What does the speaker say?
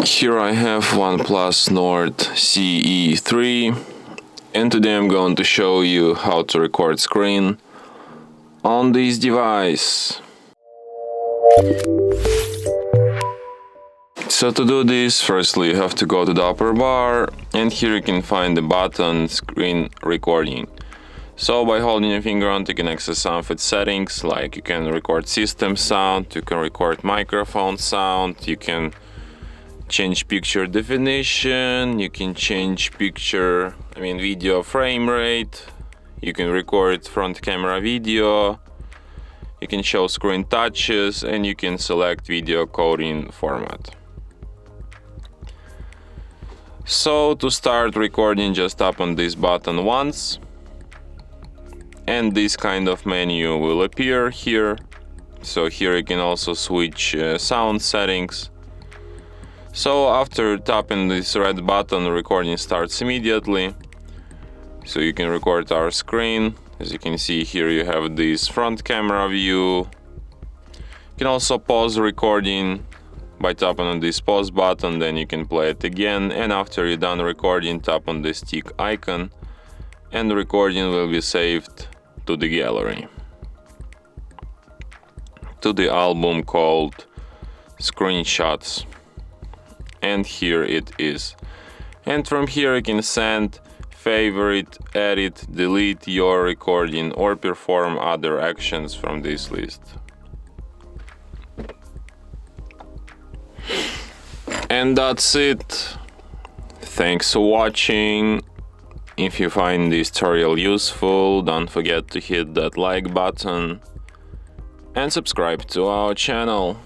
Here I have OnePlus Nord CE 3, and today I'm going to show you how to record screen on this device. So to do this, firstly you have to go to the upper bar, and here you can find the button Screen Recording. So by holding your finger on it, you can access some of its settings, like you can record system sound, you can record microphone sound, you can change picture definition, you can change video frame rate, you can record front camera video, you can show screen touches, and you can select video coding format. So to start recording, just tap on this button once, and this kind of menu will appear here. So here you can also switch sound settings. So after tapping this red button, recording starts immediately. So you can record our screen. As you can see here, you have this front camera view. You can also pause recording by tapping on this pause button, then you can play it again. And after you're done recording, tap on this tick icon, and the recording will be saved to the gallery, to the album called Screenshots. And here it is. And from here you can send, favorite, edit, delete your recording, or perform other actions from this list. And that's it. Thanks for watching. If you find this tutorial useful, don't forget to hit that like button and subscribe to our channel.